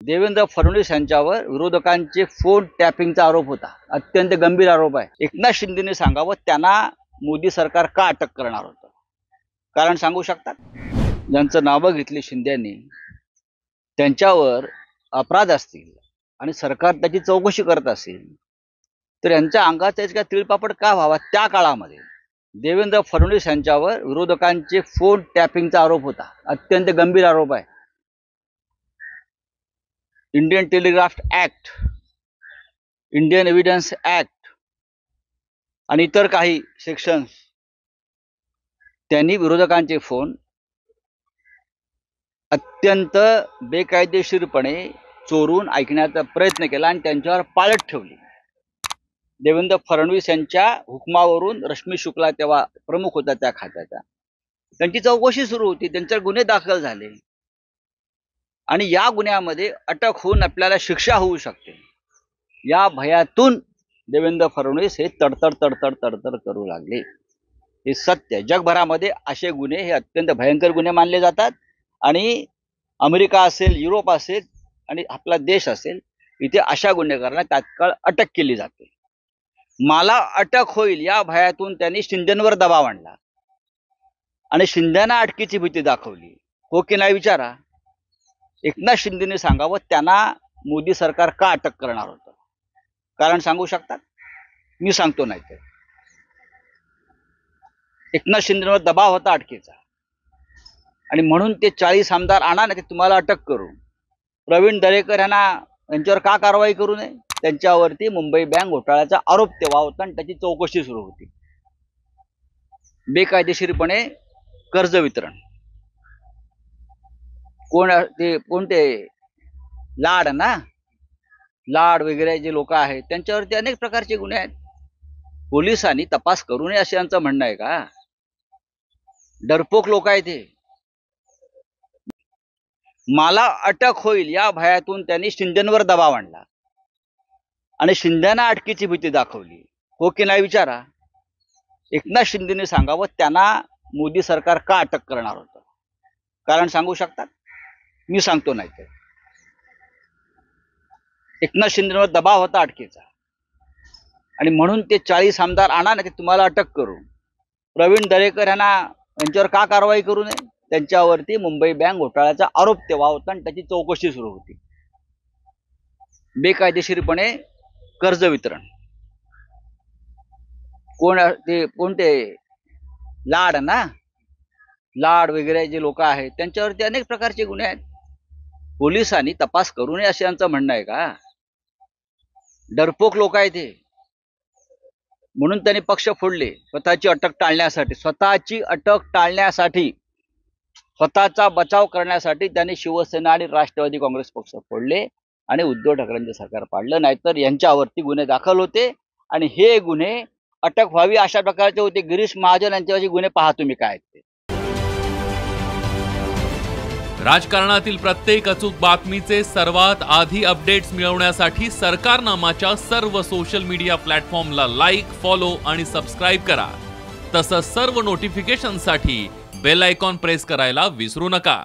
देवेंद्र फडणवीस यांच्यावर विरोधकांचे फोन टॅपिंगचा आरोप होता। अत्यंत गंभीर आरोप आहे। एकनाथ शिंदेने सांगावं त्यांना मोदी सरकार का अटक करणार होतं, कारण सांगू शकतात? ज्यांचं नावं घेतली शिंदेंनी त्यांच्यावर अपराध असतील आणि सरकार त्याची चौकशी करत असेल तर यांच्या अंगाचा इतका तिळपापड का व्हावा? त्या काळामध्ये देवेंद्र फडणवीस यांच्यावर विरोधकांचे फोन टॅपिंगचा आरोप होता। अत्यंत गंभीर आरोप आहे। Indian telegraph act, Indian evidence act आणि इतर काही सेक्शन्स त्यांनी विरोधकांचे फोन अत्यंत बेकायदेशीरपणे चोरून ऐकण्याचा प्रयत्न केला आणि त्यांच्यावर पाळत ठेवली। देवेंद्र फडणवीस यांच्या हुकमावरून रश्मी शुक्ला तेव्हा प्रमुख होता त्या खात्याचा, त्यांची चौकशी सुरू होती, त्यांच्यावर गुन्हे दाखल झाले आणि या गुन्ह्यामध्ये अटक होऊन आपल्याला शिक्षा होऊ शकते या भयातून देवेंद्र फडणवीस हे तडतड करू लागले। हे सत्य। जगभरामध्ये असे गुन्हे हे अत्यंत भयंकर गुन्हे मानले जातात आणि अमेरिका असेल, युरोप असेल आणि आपला देश असेल, इथे अशा गुन्हेगारांना तात्काळ अटक केली जाते। मला अटक होईल या भयातून त्यांनी शिंदेंवर दबाव आणला आणि शिंदेंना अटकेची भीती दाखवली। हो की नाही विचारा? एकनाथ शिंदेने सांगावं त्यांना मोदी सरकार का अटक करणार होतं, कारण सांगू शकतात? मी सांगतो नाही तर एकनाथ शिंदेवर दबाव होता अटकेचा आणि म्हणून ते 40 आमदार आणा नाही तुम्हाला अटक करू। प्रवीण दरेकर यांच्यावर का कारवाई करू नये? त्यांच्यावरती मुंबई बँक घोटाळ्याचा आरोप तेव्हा होता आणि त्याची चौकशी सुरू होती। बेकायदेशीरपणे कर्ज वितरण, कोणते लाड लाड वगैरे जे लोक आहेत त्यांच्यावरती अनेक प्रकारचे गुन्हे आहेत। पोलिसांनी तपास करू नये असे यांचं म्हणणं आहे का? डरपोक लोक आहेत ते। मला अटक होईल या भयातून त्यांनी शिंदेंवर दबाव आणला आणि शिंदेंना अटकेची भीती दाखवली। हो की नाही विचारा? एकनाथ शिंदेने सांगावं त्यांना मोदी सरकार का अटक करणार होतं, कारण सांगू शकतात? मी सांगतो नाही तर एकनाथ शिंदेवर दबाव होता अटकेचा आणि म्हणून ते 40 आमदार आणा नाही तुम्हाला अटक करू। प्रवीण दरेकर यांच्यावर का कारवाई करू नये? त्यांच्यावरती मुंबई बँक घोटाळ्याचा आरोप तेव्हा होता आणि त्याची चौकशी सुरू होती। बेकायदेशीरपणे कर्ज वितरण, कोणते लाड लाड वगैरे जे लोक आहेत त्यांच्यावरती अनेक प्रकारचे गुन्हे आहेत। पोलिसांनी तपास करू नये असे यांचं म्हणणं आहे का? डरपोक लोक आहेत ते। म्हणून त्यांनी पक्ष फोडले स्वतःची अटक टाळण्यासाठी, स्वतःचा बचाव करण्यासाठी त्यांनी शिवसेना आणि राष्ट्रवादी काँग्रेस पक्ष फोडले आणि उद्धव ठाकरेंचे सरकार पाडलं। नाहीतर यांच्यावरती गुन्हे दाखल होते आणि हे गुन्हे अटक व्हावी अशा प्रकारचे होते। गिरीश महाजन यांच्यावरचे गुन्हे पहा तुम्ही काय आहेत ते। राजकारणातील प्रत्येक अचूक बातमीचे सर्वात आधी अपडेट्स मिळवण्यासाठी सरकारनामाच्या सर्व सोशल मीडिया प्लॅटफॉर्मला लाईक, फॉलो आणि सबस्क्राईब करा। तसंच सर्व नोटिफिकेशनसाठी बेल आयकॉन प्रेस करायला विसरू नका।